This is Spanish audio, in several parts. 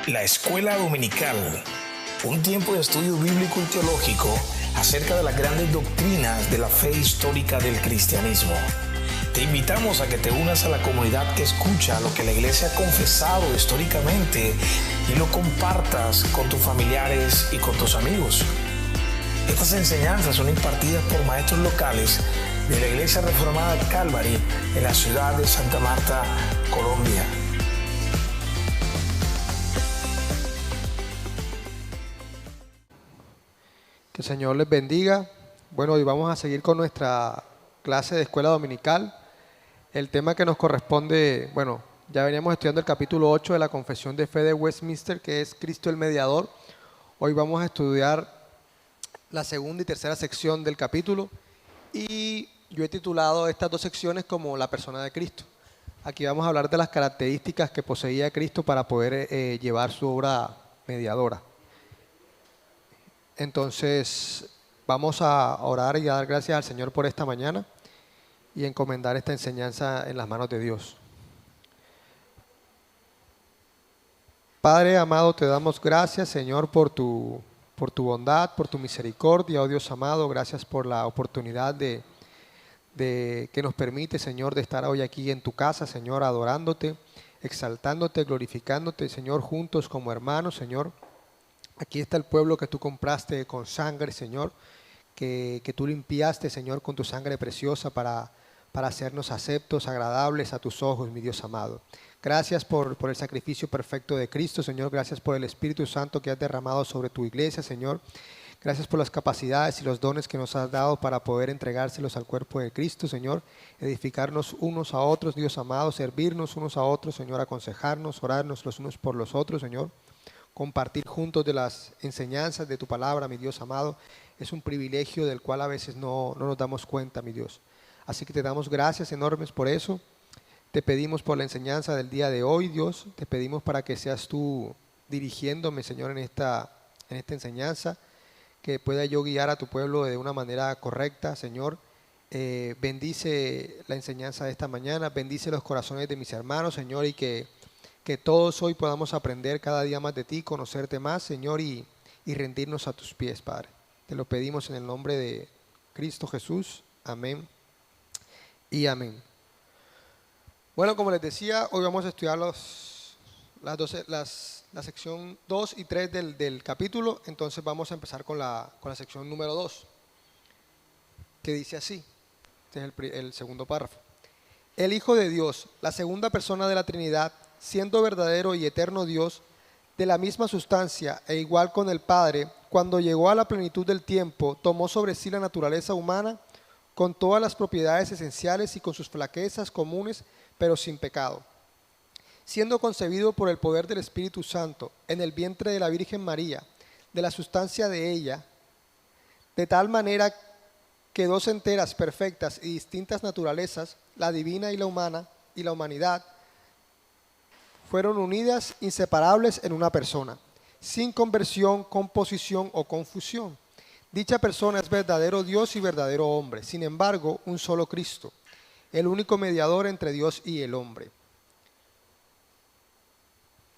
La Escuela Dominical, un tiempo de estudio bíblico y teológico acerca de las grandes doctrinas de la fe histórica del cristianismo. Te invitamos a que te unas a la comunidad que escucha lo que la iglesia ha confesado históricamente y lo compartas con tus familiares y con tus amigos. Estas enseñanzas son impartidas por maestros locales de la Iglesia Reformada Calvary en la ciudad de Santa Marta, Colombia. Que el Señor les bendiga. Bueno, hoy vamos a seguir con nuestra clase de escuela dominical. El tema que nos corresponde, ya veníamos estudiando el capítulo 8 de la Confesión de Fe de Westminster, que es Cristo el Mediador. Hoy vamos a estudiar la segunda y tercera sección del capítulo y yo he titulado estas dos secciones como la persona de Cristo. Aquí vamos a hablar de las características que poseía Cristo para poder llevar su obra mediadora. Entonces, vamos a orar y a dar gracias al Señor por esta mañana y encomendar esta enseñanza en las manos de Dios. Padre amado, te damos gracias, Señor, por tu bondad, por tu misericordia, oh Dios amado. Gracias por la oportunidad de que nos permite, Señor, de estar hoy aquí en tu casa, Señor, adorándote, exaltándote, glorificándote, Señor, juntos como hermanos, Señor. Aquí está el pueblo que tú compraste con sangre, Señor, que tú limpiaste, Señor, con tu sangre preciosa para hacernos aceptos, agradables a tus ojos, mi Dios amado. Gracias por el sacrificio perfecto de Cristo, Señor. Gracias por el Espíritu Santo que has derramado sobre tu iglesia, Señor. Gracias por las capacidades y los dones que nos has dado para poder entregárselos al cuerpo de Cristo, Señor. Edificarnos unos a otros, Dios amado, servirnos unos a otros, Señor, aconsejarnos, orarnos los unos por los otros, Señor. Compartir juntos de las enseñanzas de tu palabra, mi Dios amado, es un privilegio del cual a veces no nos damos cuenta, mi Dios. Así que te damos gracias enormes por eso. Te pedimos por la enseñanza del día de hoy, Dios. Te pedimos para que seas tú dirigiéndome, Señor, en esta enseñanza, que pueda yo guiar a tu pueblo de una manera correcta, Señor. Bendice la enseñanza de esta mañana, bendice los corazones de mis hermanos, Señor, y que todos hoy podamos aprender cada día más de ti, conocerte más, Señor, y rendirnos a tus pies, Padre. Te lo pedimos en el nombre de Cristo Jesús. Amén y amén. Bueno, como les decía, hoy vamos a estudiar la sección 2 y 3 del capítulo. Entonces vamos a empezar con la sección número 2, que dice así. Este es el segundo párrafo. El Hijo de Dios, la segunda persona de la Trinidad, siendo verdadero y eterno Dios, de la misma sustancia e igual con el Padre, cuando llegó a la plenitud del tiempo, tomó sobre sí la naturaleza humana, con todas las propiedades esenciales y con sus flaquezas comunes, pero sin pecado. Siendo concebido por el poder del Espíritu Santo en el vientre de la Virgen María, de la sustancia de ella, de tal manera que dos enteras, perfectas y distintas naturalezas, la divina y la humana, y la humanidad, fueron unidas inseparables en una persona, sin conversión, composición o confusión. Dicha persona es verdadero Dios y verdadero hombre, sin embargo, un solo Cristo, el único mediador entre Dios y el hombre.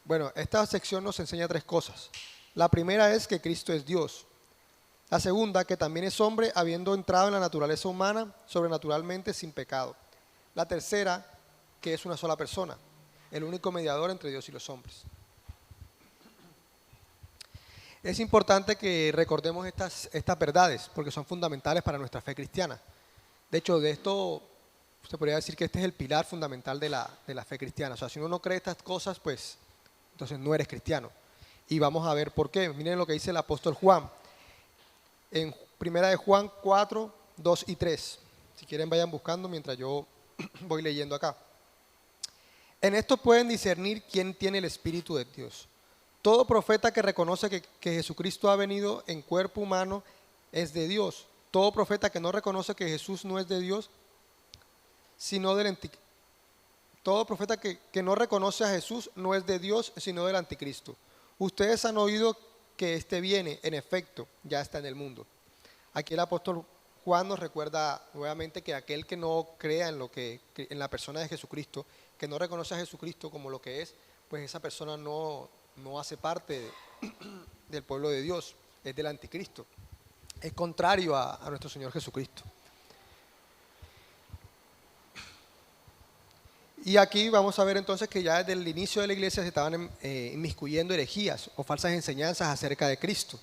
Bueno, esta sección nos enseña tres cosas. La primera es que Cristo es Dios. La segunda, que también es hombre, habiendo entrado en la naturaleza humana sobrenaturalmente sin pecado. La tercera, que es una sola persona, el único mediador entre Dios y los hombres. Es importante que recordemos estas verdades, porque son fundamentales para nuestra fe cristiana. De hecho, de esto se podría decir que este es el pilar fundamental de la fe cristiana. O sea, si uno no cree estas cosas, pues entonces no eres cristiano. Y vamos a ver por qué. Miren lo que dice el apóstol Juan. En primera de Juan 4, 2 y 3. Si quieren vayan buscando mientras yo voy leyendo acá. En esto pueden discernir quién tiene el Espíritu de Dios. Todo profeta que reconoce que Jesucristo ha venido en cuerpo humano es de Dios. Todo profeta que no reconoce que Jesús no es de Dios, todo profeta que no reconoce a Jesús no es de Dios, sino del anticristo. Ustedes han oído que éste viene, en efecto, ya está en el mundo. Aquí el apóstol Juan nos recuerda nuevamente que aquel que no crea en la persona de Jesucristo, que no reconoce a Jesucristo como lo que es, pues esa persona no no hace parte del pueblo de Dios, es del anticristo, es contrario a nuestro Señor Jesucristo. Y aquí vamos a ver entonces que ya desde el inicio de la iglesia se estaban inmiscuyendo herejías o falsas enseñanzas acerca de Cristo.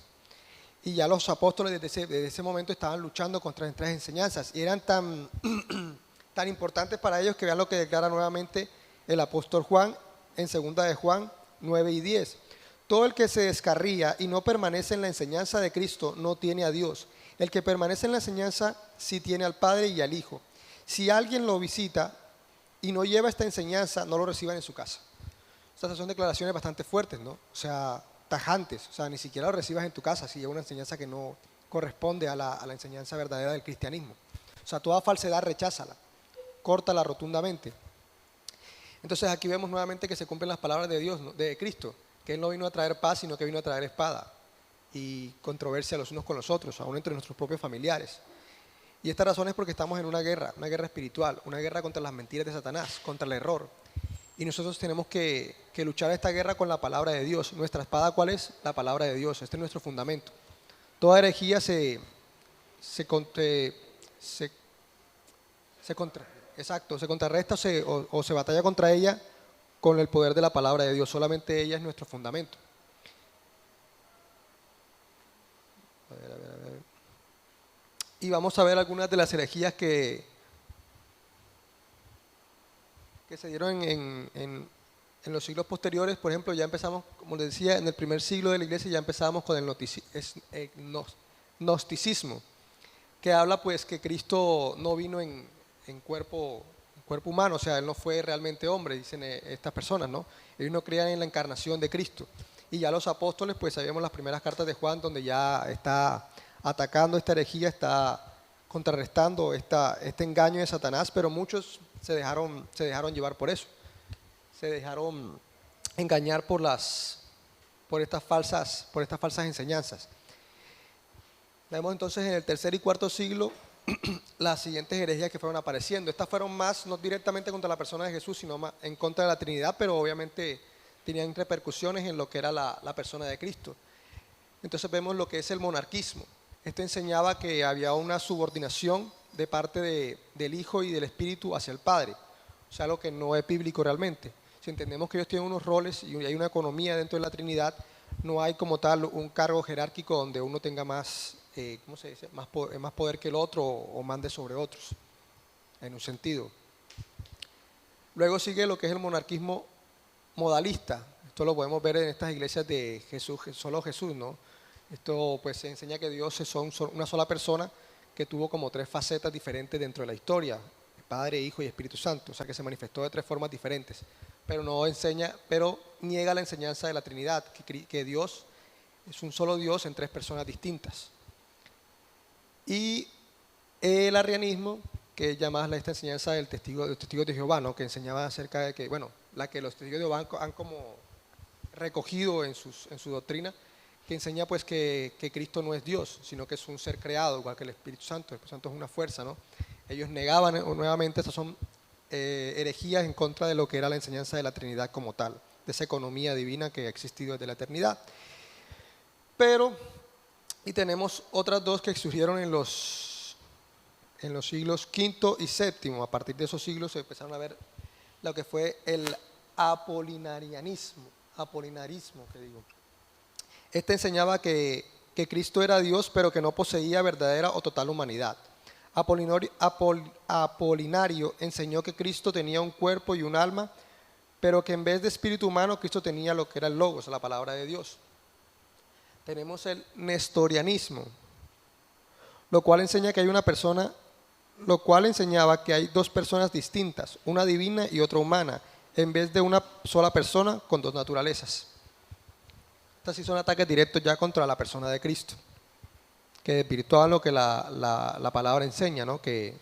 Y ya los apóstoles desde ese momento estaban luchando contra estas enseñanzas y eran tan importantes para ellos que vean lo que declara nuevamente el apóstol Juan en 2 de Juan 9 y 10. Todo el que se descarría y no permanece en la enseñanza de Cristo no tiene a Dios. El que permanece en la enseñanza sí tiene al Padre y al Hijo. Si alguien lo visita y no lleva esta enseñanza, no lo reciban en su casa. Estas son declaraciones bastante fuertes, ¿no? O sea, tajantes. O sea, ni siquiera lo recibas en tu casa si lleva una enseñanza que no corresponde a la enseñanza verdadera del cristianismo. O sea, toda falsedad recházala, córtala rotundamente. Entonces aquí vemos nuevamente que se cumplen las palabras de Dios, ¿no? De Cristo, que Él no vino a traer paz, sino que vino a traer espada y controversia los unos con los otros, aún entre nuestros propios familiares. Y esta razón es porque estamos en una guerra espiritual, una guerra contra las mentiras de Satanás, contra el error. Y nosotros tenemos que luchar esta guerra con la palabra de Dios. Nuestra espada, ¿cuál es? La palabra de Dios. Este es nuestro fundamento. Toda herejía se contrarresta o se batalla contra ella con el poder de la palabra de Dios. Solamente ella es nuestro fundamento. A ver. Y vamos a ver algunas de las herejías que se dieron en los siglos posteriores. Por ejemplo, ya empezamos, como les decía, en el primer siglo de la iglesia ya empezamos con el gnosticismo, que habla pues que Cristo no vino en cuerpo humano, o sea, Él no fue realmente hombre, dicen estas personas, ¿no? Ellos no creían en la encarnación de Cristo. Y ya los apóstoles, pues sabíamos las primeras cartas de Juan, donde ya está atacando esta herejía, está contrarrestando este engaño de Satanás, pero muchos se dejaron llevar por eso. Se dejaron engañar por estas falsas enseñanzas. Vemos entonces en el tercer y cuarto siglo las siguientes herejías que fueron apareciendo. Estas fueron más, no directamente contra la persona de Jesús, sino más en contra de la Trinidad, pero obviamente tenían repercusiones en lo que era la persona de Cristo. Entonces vemos lo que es el monarquismo. Esto enseñaba que había una subordinación de parte del Hijo y del Espíritu hacia el Padre, o sea, lo que no es bíblico realmente. Si entendemos que ellos tienen unos roles y hay una economía dentro de la Trinidad, no hay como tal un cargo jerárquico donde uno tenga más, ¿cómo se dice? Más poder que el otro o mande sobre otros, en un sentido. Luego sigue lo que es el monarquismo modalista. Esto lo podemos ver en estas iglesias de Jesús, solo Jesús, ¿no? Esto pues se enseña que Dios es una sola persona que tuvo como tres facetas diferentes dentro de la historia, Padre, Hijo y Espíritu Santo, o sea que se manifestó de tres formas diferentes, pero niega la enseñanza de la Trinidad, que Dios es un solo Dios en tres personas distintas. Y el arrianismo, que llama esta enseñanza del testigo de Jehová, ¿no? Que enseñaba acerca de que, bueno, la que los testigos de Jehová han como recogido en su doctrina, que enseña pues que Cristo no es Dios, sino que es un ser creado, igual que el Espíritu Santo. El Espíritu Santo es una fuerza, ¿no? Ellos negaban nuevamente, estas son herejías en contra de lo que era la enseñanza de la Trinidad como tal, de esa economía divina que ha existido desde la eternidad. Y tenemos otras dos que surgieron en los siglos V y VII. A partir de esos siglos se empezaron a ver lo que fue el apolinarismo, que digo. Este enseñaba que Cristo era Dios, pero que no poseía verdadera o total humanidad. Apolinario enseñó que Cristo tenía un cuerpo y un alma, pero que en vez de espíritu humano, Cristo tenía lo que era el Logos, la palabra de Dios. Tenemos el nestorianismo, lo cual enseñaba que hay dos personas distintas, una divina y otra humana, en vez de una sola persona con dos naturalezas. Estas sí son ataques directos ya contra la persona de Cristo, que desvirtuaban lo que la palabra enseña, ¿no? Que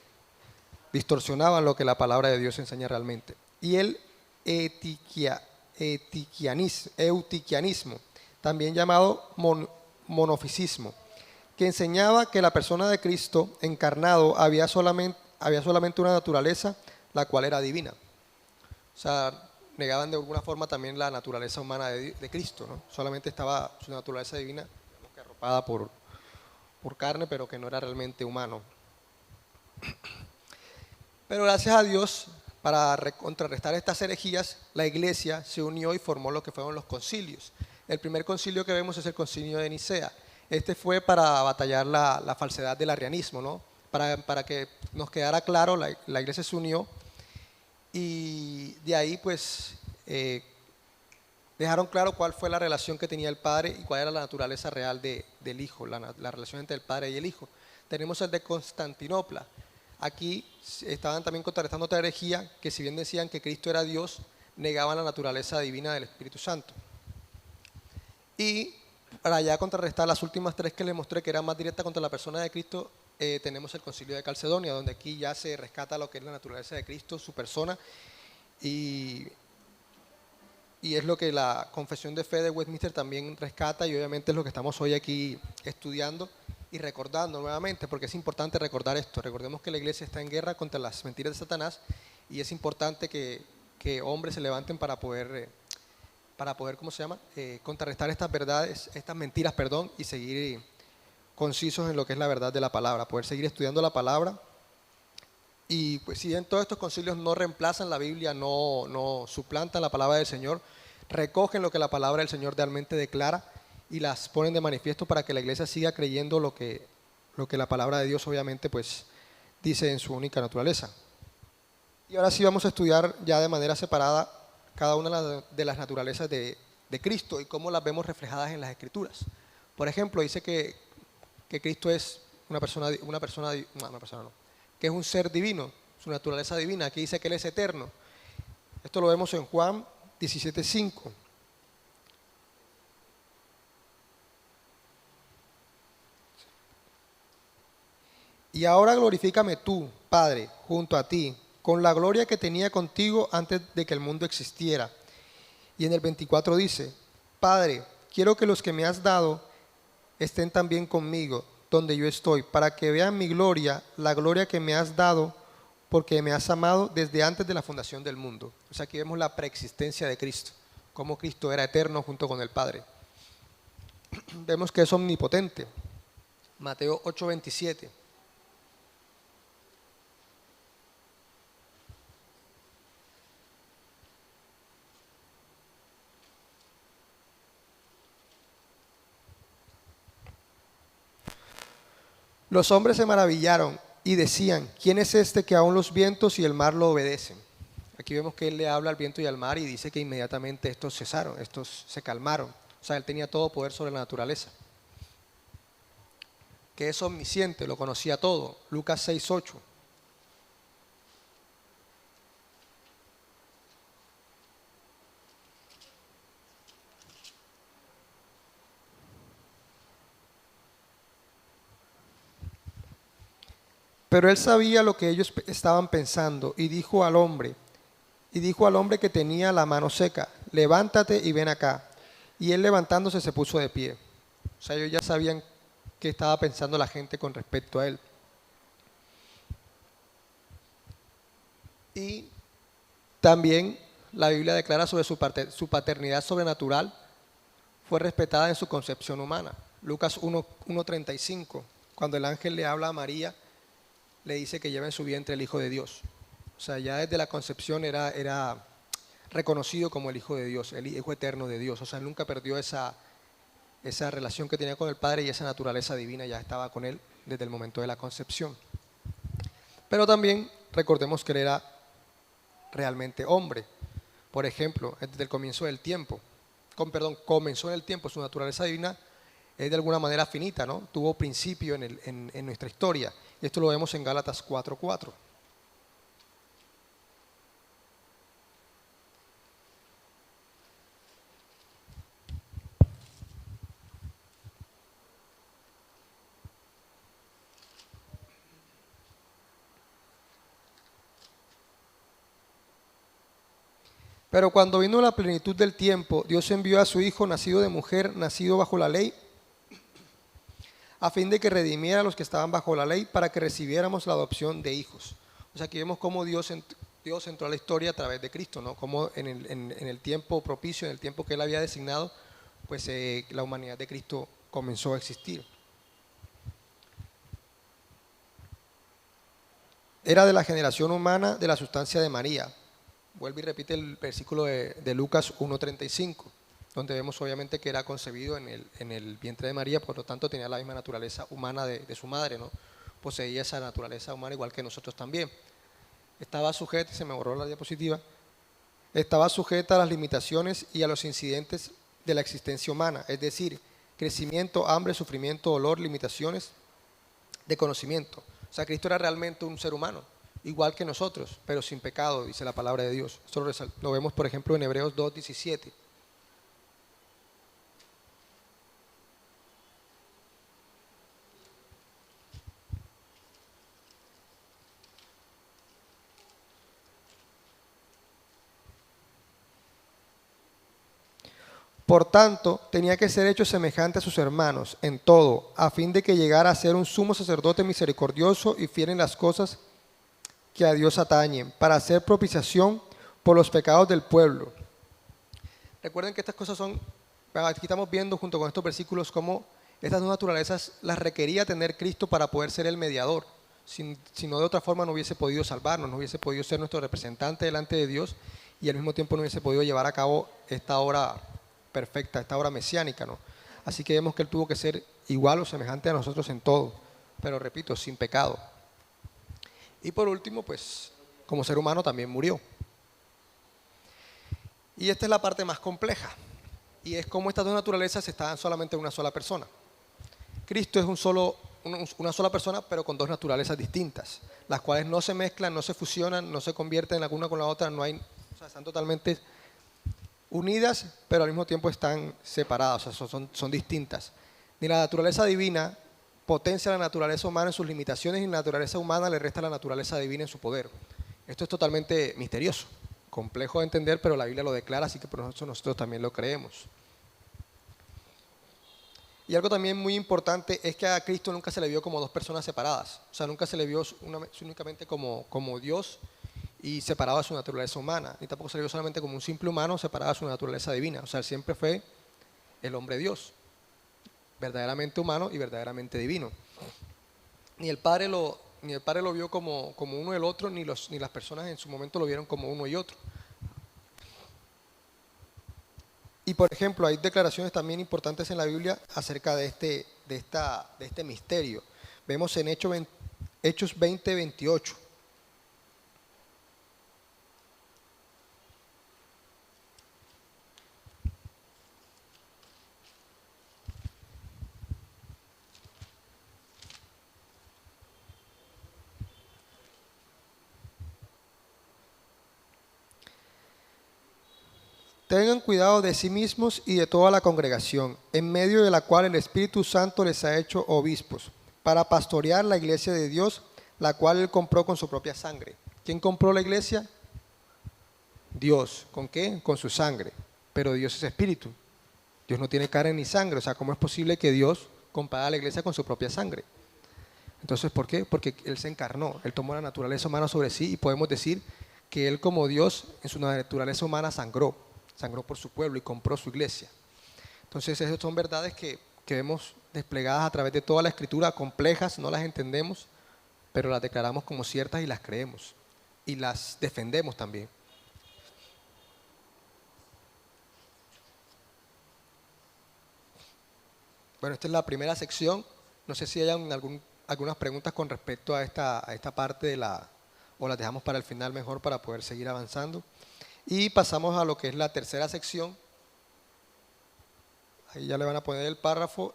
distorsionaban lo que la palabra de Dios enseña realmente. Y el eutiquianismo, también llamado monofisismo, que enseñaba que la persona de Cristo encarnado había solamente una naturaleza, la cual era divina. O sea, negaban de alguna forma también la naturaleza humana de Cristo, ¿no? Solamente estaba su naturaleza divina, digamos que arropada por carne, pero que no era realmente humano. Pero gracias a Dios, para contrarrestar estas herejías, la iglesia se unió y formó lo que fueron los concilios. El primer concilio que vemos es el concilio de Nicea. Este fue para batallar la falsedad del arrianismo, ¿no? Para que nos quedara claro, la iglesia se unió y de ahí pues dejaron claro cuál fue la relación que tenía el Padre y cuál era la naturaleza real del Hijo, la relación entre el Padre y el Hijo. Tenemos el de Constantinopla. Aquí estaban también contrarrestando otra herejía que, si bien decían que Cristo era Dios, negaban la naturaleza divina del Espíritu Santo. Y para ya contrarrestar las últimas tres que les mostré, que eran más directas contra la persona de Cristo, tenemos el Concilio de Calcedonia, donde aquí ya se rescata lo que es la naturaleza de Cristo, su persona, y es lo que la Confesión de Fe de Westminster también rescata, y obviamente es lo que estamos hoy aquí estudiando y recordando nuevamente, porque es importante recordar esto. Recordemos que la iglesia está en guerra contra las mentiras de Satanás, y es importante que hombres se levanten para poder ¿cómo se llama? Contrarrestar estas verdades, estas mentiras, perdón, y seguir concisos en lo que es la verdad de la palabra, poder seguir estudiando la palabra. Y pues si bien todos estos concilios no reemplazan la Biblia, no suplantan la palabra del Señor, recogen lo que la palabra del Señor realmente declara y las ponen de manifiesto para que la iglesia siga creyendo lo que la palabra de Dios obviamente pues dice en su única naturaleza. Y ahora sí vamos a estudiar ya de manera separada cada una de las naturalezas de Cristo y cómo las vemos reflejadas en las Escrituras. Por ejemplo, dice que Cristo es que es un ser divino, su naturaleza divina. Aquí dice que Él es eterno. Esto lo vemos en Juan 17:5. Y ahora glorifícame tú, Padre, junto a ti, con la gloria que tenía contigo antes de que el mundo existiera. Y en el 24 dice, Padre, quiero que los que me has dado estén también conmigo, donde yo estoy, para que vean mi gloria, la gloria que me has dado, porque me has amado desde antes de la fundación del mundo. O sea, aquí vemos la preexistencia de Cristo, cómo Cristo era eterno junto con el Padre. Vemos que es omnipotente. Mateo 8:27. Los hombres se maravillaron y decían, ¿quién es este que aún los vientos y el mar lo obedecen? Aquí vemos que Él le habla al viento y al mar y dice que inmediatamente estos cesaron, estos se calmaron. O sea, Él tenía todo poder sobre la naturaleza. Que es omnisciente, lo conocía todo. Lucas 6:8. Pero Él sabía lo que ellos estaban pensando y dijo al hombre que tenía la mano seca, levántate y ven acá. Y él levantándose se puso de pie. O sea, ellos ya sabían qué estaba pensando la gente con respecto a Él. Y también la Biblia declara sobre su paternidad sobrenatural, fue respetada en su concepción humana. Lucas 1:35, cuando el ángel le habla a María, le dice que lleva en su vientre el Hijo de Dios. O sea, ya desde la concepción era reconocido como el Hijo de Dios, el Hijo eterno de Dios. O sea, él nunca perdió esa relación que tenía con el Padre, y esa naturaleza divina ya estaba con él desde el momento de la concepción. Pero también recordemos que él era realmente hombre. Por ejemplo, desde el comienzo del tiempo, comenzó en el tiempo, su naturaleza divina es de alguna manera finita, ¿no? Tuvo principio en nuestra historia. Y esto lo vemos en Gálatas 4:4. Pero cuando vino la plenitud del tiempo, Dios envió a su Hijo, nacido de mujer, nacido bajo la ley, a fin de que redimiera a los que estaban bajo la ley, para que recibiéramos la adopción de hijos. O sea, aquí vemos cómo Dios Dios entró a la historia a través de Cristo, ¿no? Como en el tiempo propicio, en el tiempo que Él había designado, pues la humanidad de Cristo comenzó a existir. Era de la generación humana de la sustancia de María. Vuelve y repite el versículo de Lucas 1:35, donde vemos obviamente que era concebido en el vientre de María, por lo tanto tenía la misma naturaleza humana de su madre, ¿no? Poseía esa naturaleza humana igual que nosotros también. Estaba sujeta, se me borró la diapositiva, estaba sujeta a las limitaciones y a los incidentes de la existencia humana, es decir, crecimiento, hambre, sufrimiento, dolor, limitaciones de conocimiento. O sea, Cristo era realmente un ser humano, igual que nosotros, pero sin pecado, dice la palabra de Dios. Esto lo vemos, por ejemplo, en Hebreos 2:17. Por tanto, tenía que ser hecho semejante a sus hermanos en todo, a fin de que llegara a ser un sumo sacerdote misericordioso y fiel en las cosas que a Dios atañen, para hacer propiciación por los pecados del pueblo. Recuerden que estas cosas son, aquí estamos viendo junto con estos versículos cómo estas dos naturalezas las requería tener Cristo para poder ser el mediador. Si no, de otra forma no hubiese podido salvarnos, no hubiese podido ser nuestro representante delante de Dios y al mismo tiempo no hubiese podido llevar a cabo esta obra perfecta, esta obra mesiánica, ¿no? Así que vemos que Él tuvo que ser igual o semejante a nosotros en todo, pero repito, sin pecado. Y por último, pues, como ser humano también murió. Y esta es la parte más compleja, y es cómo estas dos naturalezas estaban solamente en una sola persona. Cristo es una sola persona, pero con dos naturalezas distintas, las cuales no se mezclan, no se fusionan, no se convierten la una con la otra, o sea, están totalmente unidas, pero al mismo tiempo están separadas, o sea, son distintas. Ni la naturaleza divina potencia la naturaleza humana en sus limitaciones, y la naturaleza humana le resta a la naturaleza divina en su poder. Esto es totalmente misterioso, complejo de entender, pero la Biblia lo declara, así que por eso nosotros también lo creemos. Y algo también muy importante es que a Cristo nunca se le vio como dos personas separadas, o sea, nunca se le vio únicamente como Dios y separado de su naturaleza humana, ni tampoco se le vio solamente como un simple humano separado de su naturaleza divina. O sea, él siempre fue el hombre Dios, verdaderamente humano y verdaderamente divino. Ni el Padre lo vio como uno y el otro, ni las personas en su momento lo vieron como uno y otro. Y por ejemplo, hay declaraciones también importantes en la Biblia acerca de este misterio. Vemos en Hechos 20:28. Tengan cuidado de sí mismos y de toda la congregación, en medio de la cual el Espíritu Santo les ha hecho obispos, para pastorear la iglesia de Dios, la cual Él compró con su propia sangre. ¿Quién compró la iglesia? Dios. ¿Con qué? Con su sangre. Pero Dios es espíritu. Dios no tiene carne ni sangre. O sea, ¿cómo es posible que Dios comprara la iglesia con su propia sangre? Entonces, ¿por qué? Porque Él se encarnó. Él tomó la naturaleza humana sobre sí, y podemos decir que Él, como Dios, en su naturaleza humana sangró por su pueblo y compró su iglesia. Entonces esas son verdades que vemos desplegadas a través de toda la Escritura, complejas, no las entendemos, pero las declaramos como ciertas y las creemos y las defendemos también. Bueno, esta es la primera sección. No sé si hay algunas preguntas con respecto a esta parte o las dejamos para el final mejor para poder seguir avanzando. Y pasamos a lo que es la tercera sección. Ahí ya le van a poner el párrafo.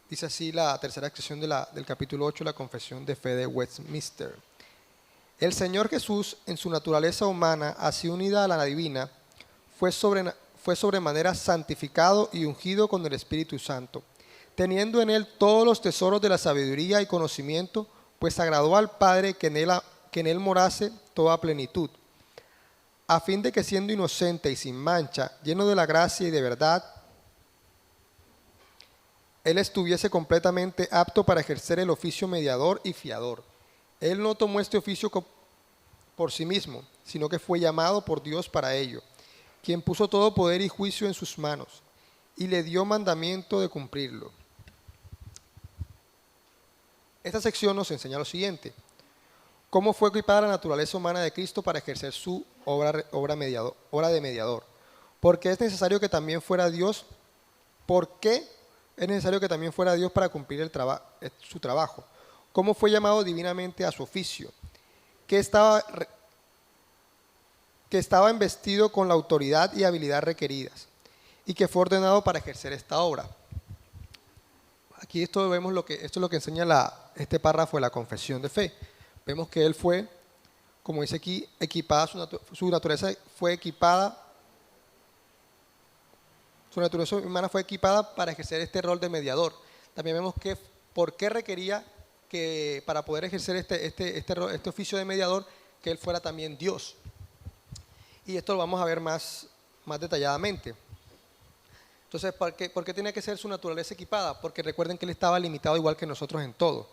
Dice así la tercera sección del capítulo 8, la confesión de fe de Westminster. El Señor Jesús, en su naturaleza humana, así unida a la divina, fue sobremanera santificado y ungido con el Espíritu Santo, teniendo en él todos los tesoros de la sabiduría y conocimiento, pues agradó al Padre que en él morase toda plenitud, a fin de que, siendo inocente y sin mancha, lleno de la gracia y de verdad, Él estuviese completamente apto para ejercer el oficio mediador y fiador. Él no tomó este oficio por sí mismo, sino que fue llamado por Dios para ello, quien puso todo poder y juicio en sus manos, y le dio mandamiento de cumplirlo. Esta sección nos enseña lo siguiente: cómo fue equipada la naturaleza humana de Cristo para ejercer su obra de mediador. Porque es necesario que también fuera Dios. ¿Por qué es necesario que también fuera Dios para cumplir su trabajo? ¿Cómo fue llamado divinamente a su oficio? Que estaba investido con la autoridad y habilidad requeridas, y que fue ordenado para ejercer esta obra. Aquí esto es lo que enseña este párrafo de la confesión de fe. Vemos que él fue, como dice aquí, equipada, su naturaleza fue equipada, su naturaleza humana fue equipada para ejercer este rol de mediador. También vemos que por qué requería que para poder ejercer este oficio de mediador, que él fuera también Dios. Y esto lo vamos a ver más detalladamente. Entonces, ¿por qué tenía que ser su naturaleza equipada? Porque recuerden que él estaba limitado igual que nosotros en todo.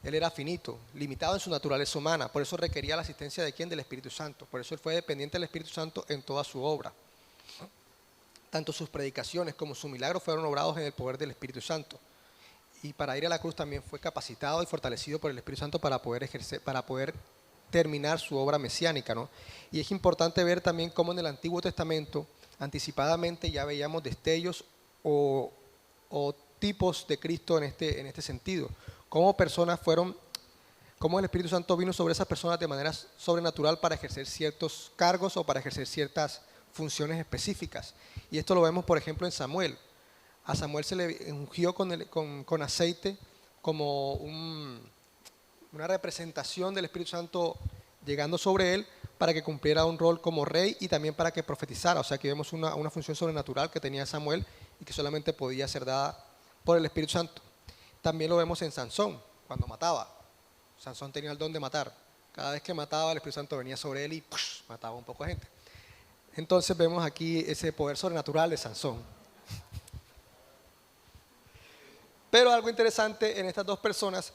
Él era finito, limitado en su naturaleza humana. Por eso requería la asistencia de ¿quién? Del Espíritu Santo. Por eso él fue dependiente del Espíritu Santo en toda su obra. Tanto sus predicaciones como sus milagros fueron obrados en el poder del Espíritu Santo. Y para ir a la cruz también fue capacitado y fortalecido por el Espíritu Santo para poder terminar su obra mesiánica, ¿no? Y es importante ver también cómo en el Antiguo Testamento anticipadamente ya veíamos destellos o tipos de Cristo en este sentido. Cómo el Espíritu Santo vino sobre esas personas de manera sobrenatural para ejercer ciertos cargos o para ejercer ciertas funciones específicas. Y esto lo vemos, por ejemplo, en Samuel. A Samuel se le ungió con aceite como una representación del Espíritu Santo llegando sobre él para que cumpliera un rol como rey y también para que profetizara. O sea, que vemos una función sobrenatural que tenía Samuel y que solamente podía ser dada por el Espíritu Santo. También lo vemos en Sansón, cuando mataba. Sansón tenía el don de matar. Cada vez que mataba, el Espíritu Santo venía sobre él y mataba un poco de gente. Entonces vemos aquí ese poder sobrenatural de Sansón. Pero algo interesante en estas dos personas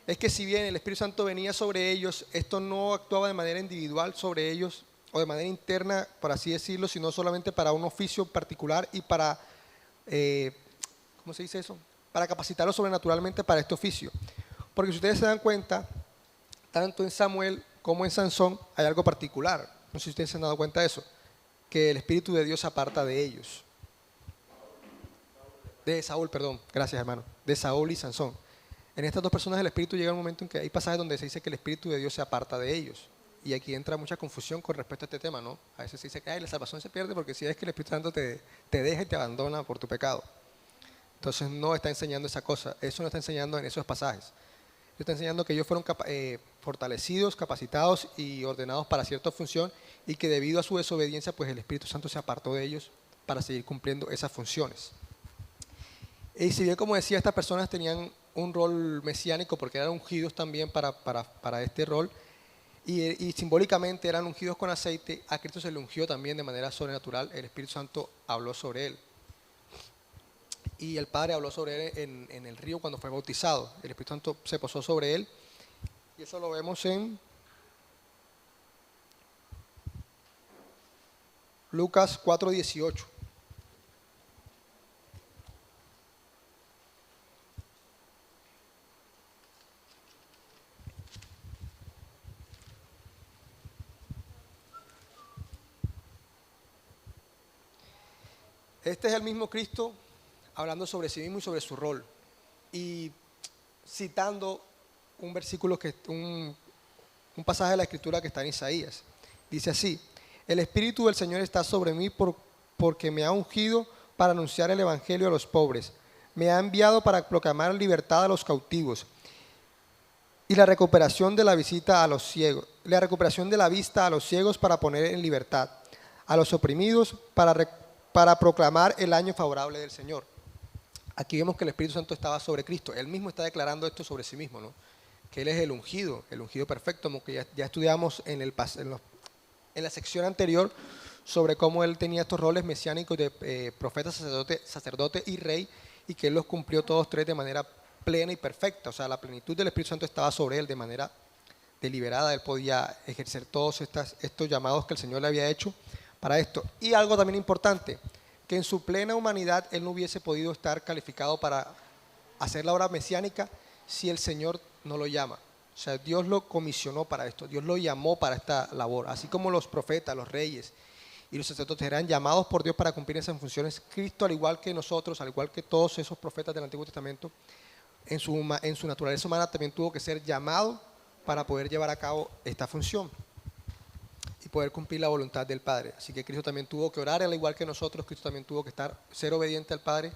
es que si bien el Espíritu Santo venía sobre ellos, esto no actuaba de manera individual sobre ellos o de manera interna, por así decirlo, sino solamente para un oficio particular y para, ¿cómo se dice eso? Para capacitarlos sobrenaturalmente para este oficio. Porque si ustedes se dan cuenta, tanto en Samuel como en Sansón hay algo particular. No sé si ustedes se han dado cuenta de eso, que el Espíritu de Dios se aparta de ellos. De Saúl, perdón, gracias hermano, de Saúl y Sansón. En estas dos personas el Espíritu llega un momento en que hay pasajes donde se dice que el Espíritu de Dios se aparta de ellos. Y aquí entra mucha confusión con respecto a este tema, ¿no? A veces se dice que la salvación se pierde porque si es que el Espíritu Santo te deja y te abandona por tu pecado. Entonces no está enseñando esa cosa, eso no está enseñando en esos pasajes. Está enseñando que ellos fueron fortalecidos, capacitados y ordenados para cierta función y que debido a su desobediencia, pues el Espíritu Santo se apartó de ellos para seguir cumpliendo esas funciones. Y si bien, como decía, estas personas tenían un rol mesiánico porque eran ungidos también para este rol y simbólicamente eran ungidos con aceite, a Cristo se le ungió también de manera sobrenatural, el Espíritu Santo habló sobre él. Y el Padre habló sobre él en el río cuando fue bautizado. El Espíritu Santo se posó sobre él y eso lo vemos en Lucas 4:18. Este es el mismo Cristo hablando sobre sí mismo y sobre su rol y citando un versículo, un pasaje de la Escritura que está en Isaías. Dice así: el Espíritu del Señor está sobre mí porque me ha ungido para anunciar el Evangelio a los pobres. Me ha enviado para proclamar libertad a los cautivos y la recuperación de la vista a los ciegos, para poner en libertad a los oprimidos, para proclamar el año favorable del Señor. Aquí vemos que el Espíritu Santo estaba sobre Cristo. Él mismo está declarando esto sobre sí mismo, ¿no? Que Él es el ungido perfecto, como que ya estudiamos en la sección anterior sobre cómo Él tenía estos roles mesiánicos de profeta, sacerdote y rey, y que Él los cumplió todos tres de manera plena y perfecta. O sea, la plenitud del Espíritu Santo estaba sobre Él de manera deliberada, él podía ejercer todos estos llamados que el Señor le había hecho para esto. Y algo también importante, que en su plena humanidad él no hubiese podido estar calificado para hacer la obra mesiánica si el Señor no lo llama. O sea, Dios lo comisionó para esto, Dios lo llamó para esta labor. Así como los profetas, los reyes y los sacerdotes eran llamados por Dios para cumplir esas funciones, Cristo, al igual que nosotros, al igual que todos esos profetas del Antiguo Testamento, en su naturaleza humana también tuvo que ser llamado para poder llevar a cabo esta función y poder cumplir la voluntad del Padre. Así que Cristo también tuvo que orar, al igual que nosotros. Cristo también tuvo que ser obediente al Padre,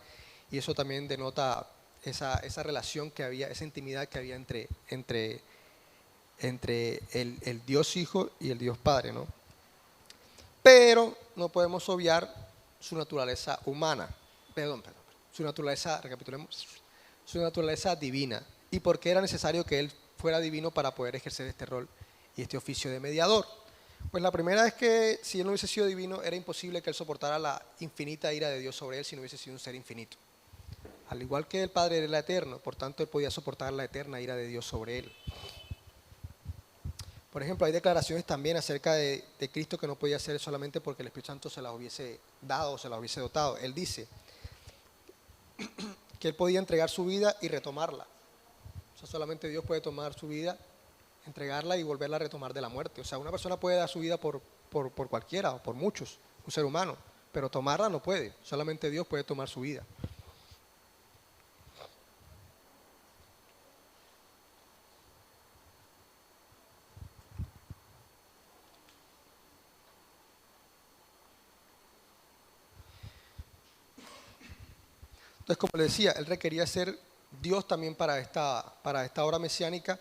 y eso también denota esa relación que había, esa intimidad que había entre el Dios Hijo y el Dios Padre, ¿no? Pero no podemos obviar su naturaleza humana, su naturaleza, recapitulemos, su naturaleza divina, y por qué era necesario que Él fuera divino para poder ejercer este rol y este oficio de mediador. Pues la primera es que si Él no hubiese sido divino, era imposible que Él soportara la infinita ira de Dios sobre Él si no hubiese sido un ser infinito. Al igual que el Padre era eterno, por tanto Él podía soportar la eterna ira de Dios sobre Él. Por ejemplo, hay declaraciones también acerca de Cristo que no podía hacer solamente porque el Espíritu Santo se las hubiese dado o se las hubiese dotado. Él dice que Él podía entregar su vida y retomarla. O sea, solamente Dios puede tomar su vida, entregarla y volverla a retomar de la muerte. O sea, una persona puede dar su vida por cualquiera o por muchos, un ser humano, pero tomarla no puede. Solamente Dios puede tomar su vida. Entonces, como les decía, Él requería ser Dios también para esta obra mesiánica,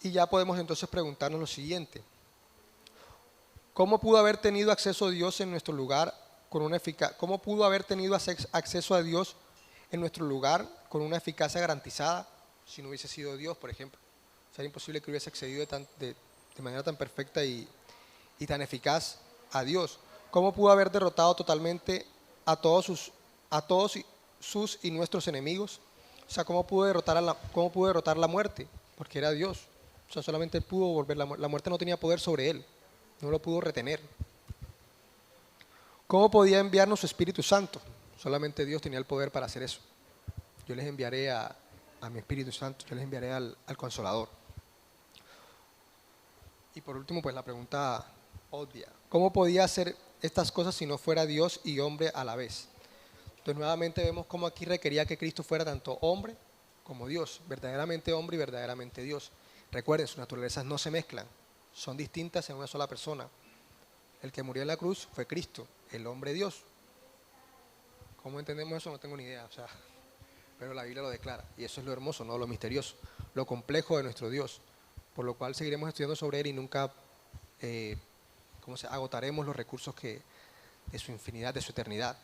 y ya podemos entonces preguntarnos lo siguiente: ¿cómo pudo haber tenido acceso Dios en nuestro lugar con una eficacia? ¿Cómo pudo haber tenido acceso a Dios en nuestro lugar con una eficacia garantizada si no hubiese sido Dios, por ejemplo? Sería imposible que hubiese accedido de manera tan perfecta y tan eficaz a Dios. ¿Cómo pudo haber derrotado totalmente a todos sus y nuestros enemigos? O sea, ¿cómo pudo derrotar la muerte? Porque era Dios. O sea, solamente pudo volver la muerte no tenía poder sobre Él, no lo pudo retener. ¿Cómo podía enviarnos su Espíritu Santo? Solamente Dios tenía el poder para hacer eso. Yo les enviaré a mi Espíritu Santo, yo les enviaré al Consolador. Y por último, pues la pregunta obvia: ¿cómo podía hacer estas cosas si no fuera Dios y hombre a la vez? Entonces nuevamente vemos cómo aquí requería que Cristo fuera tanto hombre como Dios, verdaderamente hombre y verdaderamente Dios. Recuerden, sus naturalezas no se mezclan, son distintas en una sola persona. El que murió en la cruz fue Cristo, el hombre Dios. ¿Cómo entendemos eso? No tengo ni idea, pero la Biblia lo declara, y eso es lo hermoso, ¿no? Lo misterioso, lo complejo de nuestro Dios, por lo cual seguiremos estudiando sobre Él y nunca agotaremos los recursos de su infinidad, de su eternidad.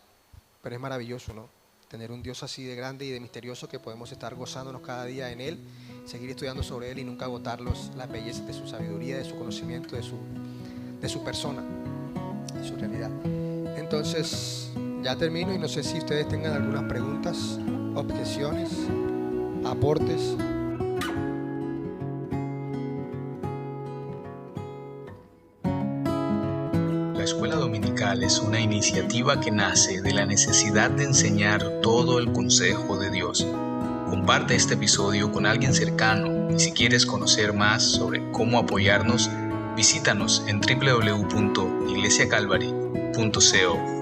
Pero es maravilloso, ¿no? Tener un Dios así de grande y de misterioso, que podemos estar gozándonos cada día en Él, seguir estudiando sobre Él y nunca agotar las bellezas de su sabiduría, de su conocimiento, de su persona, de su realidad. Entonces, ya termino y no sé si ustedes tengan algunas preguntas, objeciones, aportes. La Escuela Dominical es una iniciativa que nace de la necesidad de enseñar todo el consejo de Dios. Comparte este episodio con alguien cercano, y si quieres conocer más sobre cómo apoyarnos, visítanos en www.iglesiacalvary.co.